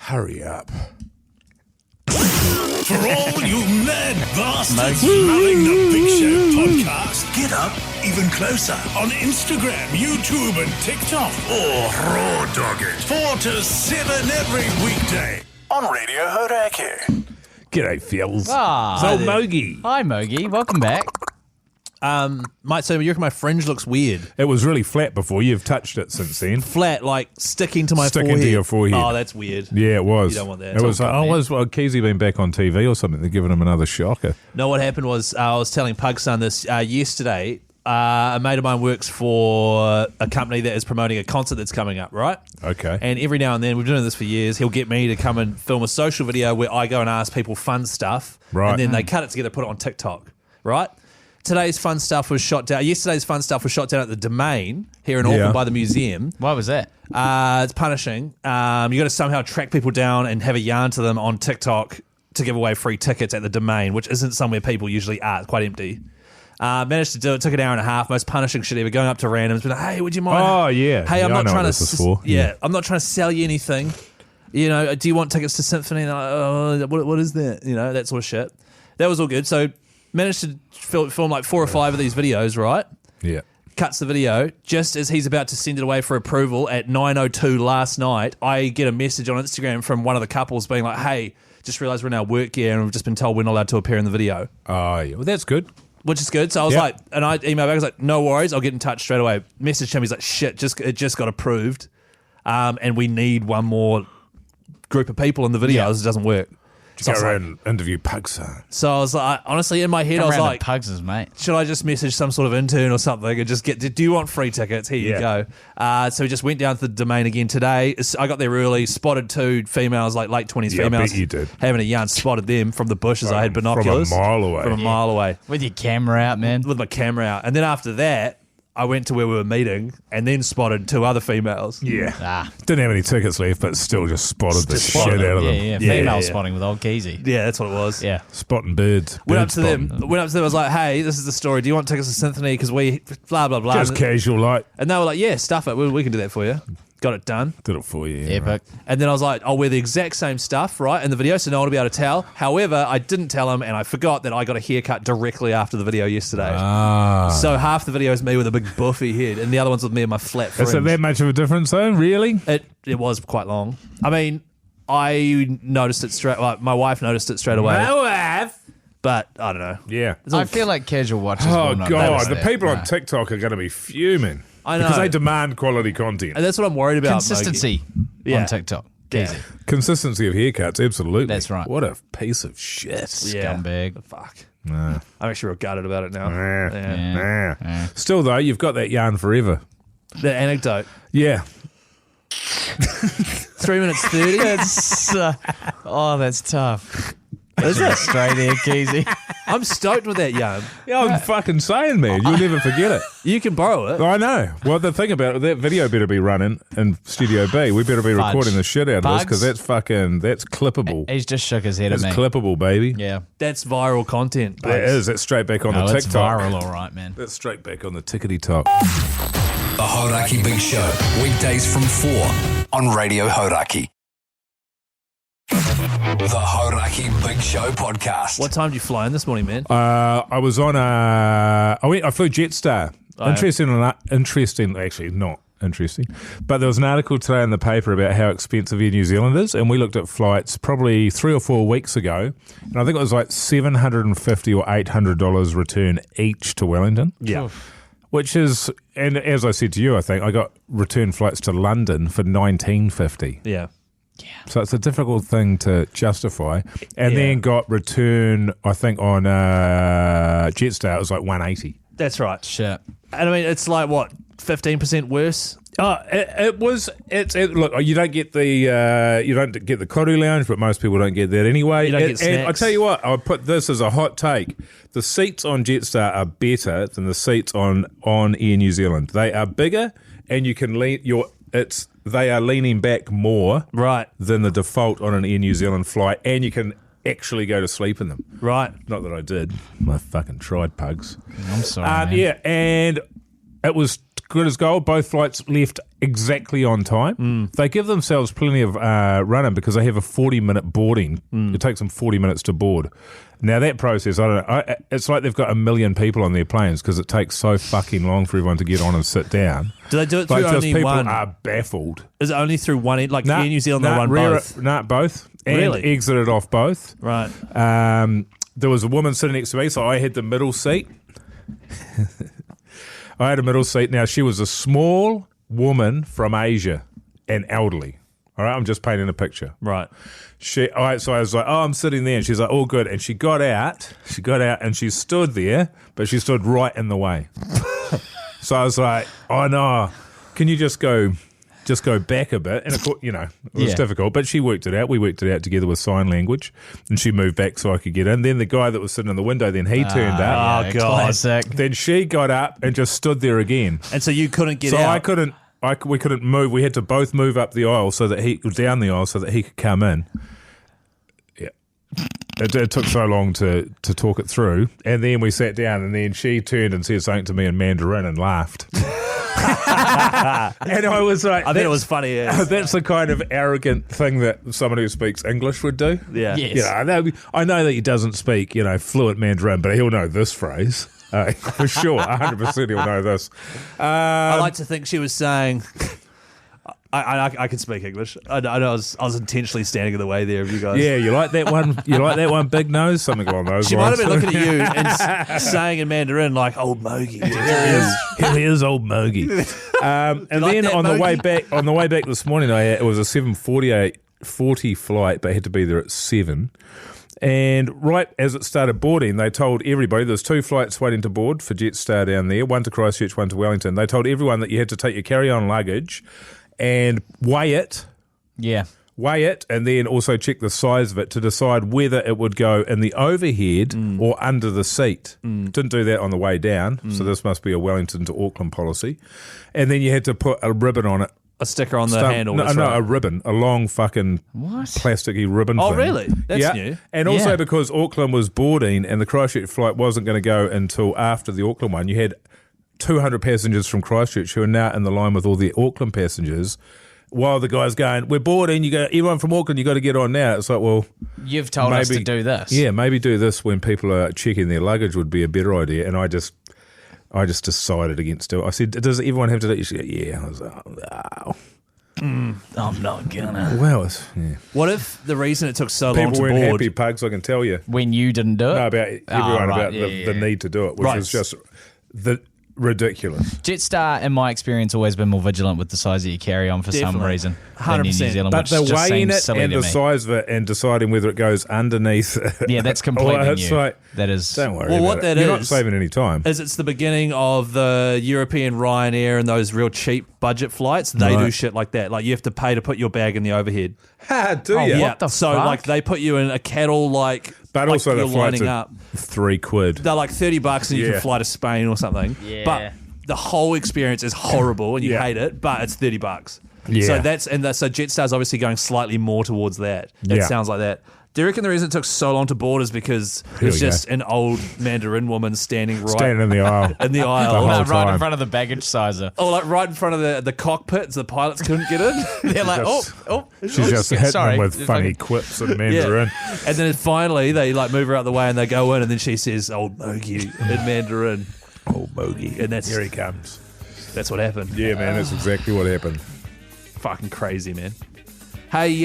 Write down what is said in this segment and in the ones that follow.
Hurry up. For all you mad bastards loving the Big Show podcast, get up even closer on Instagram, YouTube and TikTok, or raw dog it 4 to 7 every weekday on Radio Hauraki. G'day, Phils. Ah, So, Mogey. Hi, Mogey. Welcome back. Mate, so you reckon my fringe looks weird? It was really flat before. You've touched it since then. Flat, like sticking to my Sticking forehead. to your forehead. Oh, that's weird. Yeah, it was. You don't want that. It was It's all like, good, Keyzie been back on TV or something? They're giving him another shocker. No, what happened was I was telling Pugson this yesterday. A mate of mine works for a company that is promoting a concert that's coming up, right? Okay. And every now and then, we've been doing this for years, he'll get me to come and film a social video where I go and ask people fun stuff. Right. And then they cut it together, put it on TikTok, right? Yesterday's fun stuff was shot down at the Domain here in Auckland by the museum. Why was that? It's punishing. You got to somehow track people down and have a yarn to them on TikTok to give away free tickets at the Domain, which isn't somewhere people usually are. It's quite empty. Managed to do it. Took an hour and a half. Most punishing shit ever. Going up to randoms, being like, "Hey, would you mind?" Oh, yeah. Hey, Yeah, I'm I not know trying what to. this is for. Yeah. I'm not trying to sell you anything. You know, do you want tickets to Symphony? And they're like, oh, what is that? You know, that sort of shit. That was all good. So managed to film like 4 or 5 of these videos. Right. Yeah. Cuts the video just as he's about to send it away for approval at 9:02 last night. I get a message on Instagram from one of the couples being like, "Hey, just realised we're in our work gear and we've just been told we're not allowed to appear in the video." Oh, yeah. Well, that's good. Which is good. So I was like, and I emailed back, I was like, no worries, I'll get in touch straight away. Messaged him, he's like, shit, it just got approved. And we need one more group of people in the video, else it doesn't work. So Go around and interview Pugson. I was like, honestly, in my head, I was like, Pugs' mate. should I just message some sort of intern or something and just do you want free tickets? Here you go. So we just went down to the Domain again today. I got there early, spotted 2 females, like late 20s Yeah, I females. bet you did. Having a yarn, spotted them from the bushes. I had binoculars. From a mile away. From a mile away. With your camera out, man. With my camera out. And then after that, I went to where we were meeting and then spotted 2 other females. Yeah. Didn't have any tickets left, but still just spotted the shit spotted out of them. Yeah. Female spotting with old Keyzie. Yeah, that's what it was. Yeah. Spotting birds. Went up bird to them. spotting. I was like, hey, this is the story. Do you want tickets to Symphony? Because we blah, blah, blah. Just casual, like. And they were like, yeah, stuff it. We can do that for you. Got it done. Did it for you. Yeah, Epic. right. And then I was like, I'll wear the exact same stuff, right, in the video, so no one will be able to tell. However, I didn't tell him, and I forgot that I got a haircut directly after the video yesterday. So half the video is me with a big buffy head, and the other one's with me and my flat fringe. Is it that much of a difference, though? Really? It was quite long. I mean, I noticed it straight. Like, my wife noticed it straight away. My wife. But I don't know. Yeah. I feel like casual watchers Oh, will not God. notice The that. people No. on TikTok are going to be fuming. I know. Because they demand quality content. And that's what I'm worried about. Consistency Yeah. on TikTok. Yeah. Keyzie. Consistency of haircuts, absolutely. That's right. What a piece of shit. Yeah. Scumbag. Fuck. Nah. I'm actually real gutted about it now. Nah. Yeah. Nah. Still, though, you've got that yarn forever. The anecdote. Yeah. 3 minutes 30. That's, that's tough. Is it? Straight there, Keyzie. I'm stoked with that yarn. Yeah, I'm fucking saying, man. You'll never forget it. You can borrow it. I know. Well, the thing about it, that video better be running in Studio B. We better be Fudge. recording the shit out of this because Bugs. that's clippable. He's just shook his head That's at me. clippable, baby. Yeah. That's viral content. It is. That's straight back on No, the it's TikTok. viral, all right, man. That's straight back on the tickety top. The Hauraki Big Show, weekdays from 4 on Radio Hauraki. The Hauraki Big Show podcast. What time did you fly in this morning, man? I was on I flew Jetstar. Oh, yeah. Interesting, actually not interesting. But there was an article today in the paper about how expensive Air New Zealand is, and we looked at flights probably 3 or 4 weeks ago, and I think it was like $750 or $800 return each to Wellington. Yeah. Which is, and as I said to you, I think I got return flights to London for $19.50. Yeah. So it's a difficult thing to justify. And then got return, I think, on Jetstar, it was like $180. That's right. Shit. And I mean, it's like, what, 15% worse? Look, you don't get the Koru Lounge, but most people don't get that anyway. You don't get and I snacks. tell you what, I'll put this as a hot take. The seats on Jetstar are better than the seats on Air New Zealand. They are bigger, and you can they are leaning back more Right. than the default on an Air New Zealand flight, and you can actually go to sleep in them. Right. Not that I did. I fucking tried, pugs. I'm sorry, man. Yeah, and it was good as gold. Both flights left exactly on time. They give themselves plenty of run-in because they have a 40-minute boarding. It takes them 40 minutes to board. Now, that process, I don't know, it's like they've got 1 million people on their planes because it takes so fucking long for everyone to get on and sit down. Do they do it through only people one? Are baffled. Is it only through one? Like Air New Zealand, they run both? Both. And Really? exited off both. Right. There was a woman sitting next to me, so I had the middle seat. I had a middle seat. Now, she was a small woman from Asia and elderly. All right, I'm just painting a picture. Right. So I was like, I'm sitting there. And she's like, all good. And she got out and she stood there, but she stood right in the way. So I was like, oh, no, can you just go back a bit? And, of course, it was difficult, but she worked it out. We worked it out together with sign language, and she moved back so I could get in. Then the guy that was sitting in the window, then he turned up. Oh, God. Classic. Then she got up and just stood there again. And so you couldn't get out? So we couldn't move. We had to both move up the aisle down the aisle so that he could come in. Yeah. It took so long to talk it through. And then we sat down, and then she turned and said something to me in Mandarin and laughed. And I was like, I think it was funny. Yeah. That's the kind of arrogant thing that someone who speaks English would do. Yeah. Yes. I know that he doesn't speak, fluent Mandarin, but he'll know this phrase. For sure, 100% he'll know this. I like to think she was saying, I can speak English. I was intentionally standing in the way there of you guys. Yeah, you like that one? You like that one, big nose? Something along those She lines. might have been looking at you and saying in Mandarin like, old Mogey. Here he is, old Mogey. And like then that, on the Mogey? way back this morning, it was a 7:40 flight, but I had to be there at 7. And right as it started boarding, they told everybody, there's 2 flights waiting to board for Jetstar down there, one to Christchurch, one to Wellington. They told everyone that you had to take your carry-on luggage and weigh it. Yeah. Weigh it, and then also check the size of it to decide whether it would go in the overhead or under the seat. Didn't do that on the way down, so this must be a Wellington to Auckland policy. And then you had to put a ribbon on it. A sticker on the handle. No, right. a ribbon, a long fucking plasticky ribbon thing. Oh, really? That's new. And also because Auckland was boarding and the Christchurch flight wasn't going to go until after the Auckland one, you had 200 passengers from Christchurch who are now in the line with all the Auckland passengers. While the guy's going, we're boarding, everyone from Auckland, you got to get on now. It's like, well, you've told us to do this. Yeah, maybe do this when people are checking their luggage would be a better idea. And I just decided against it. I said, does everyone have to do it? She said, yeah. I was like, oh. I'm not gonna. Well, What if the reason it took so people long to weren't board? happy, Pugs, I can tell you. When you didn't do it? No, about everyone, about right. the need to do it, which is just ridiculous. Jetstar, in my experience, always been more vigilant with the size of your carry-on for some Definitely. reason 100%. than New Zealand, But which they're just weighing seems it silly and to the me. size of it and deciding whether it goes underneath. Yeah, that's completely it's new. like, That is. don't worry Well, about what it. that You're not is- saving any time. It's the beginning of the European Ryanair and those real cheap budget flights. They do shit like that. Like you have to pay to put your bag in the overhead. Do you? What the so fuck? like they put you in a cattle like. But like also you're the flights lining are up. £3. They're like $30 and you Yeah. can fly to Spain or something. Yeah. But the whole experience is horrible and you hate it. But it's $30. Yeah. So so Jetstar's obviously going slightly more towards that. It Yeah. sounds like that. Do you reckon the reason it took so long to board is because Here it's we just an old Mandarin woman standing Standing in the aisle. in the The aisle? whole right time. in front of the baggage sizer. Oh, like right in front of the cockpit, so the pilots couldn't get in. They're like, She's just hitting sorry. them with funny quips in Mandarin. And then finally they like move her out the way and they go in, and then she says, "Old Mogey" in Mandarin. Old Mogey. And that's- Here he comes. That's what happened. Yeah, man, that's exactly what happened. Fucking crazy, man. Hey,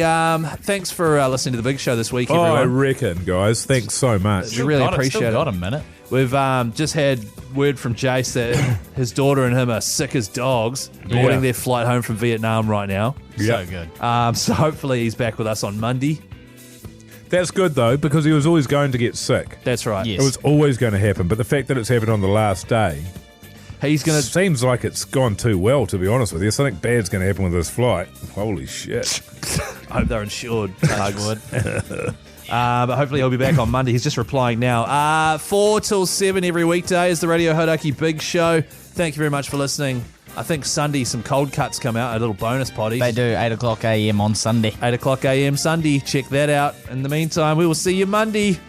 thanks for listening to the Big Show this week, I everyone. reckon, guys. Thanks so much. We really appreciate Still it. got a minute. We've just had word from Jace that his daughter and him are sick as dogs, boarding their flight home from Vietnam right now. Yeah. So good. So hopefully he's back with us on Monday. That's good, though, because he was always going to get sick. That's right. Yes. It was always going to happen, but the fact that it's happened on the last day He's going to... seems like it's gone too well, to be honest with you. Something bad's going to happen with this flight. Holy shit. I hope they're insured. Touchwood. But hopefully he'll be back on Monday. He's just replying now. 4 till 7 every weekday is the Radio Hauraki Big Show. Thank you very much for listening. I think Sunday some cold cuts come out, a little bonus potty. They do 8 o'clock a.m. on Sunday. 8 o'clock a.m. Sunday. Check that out. In the meantime, we will see you Monday.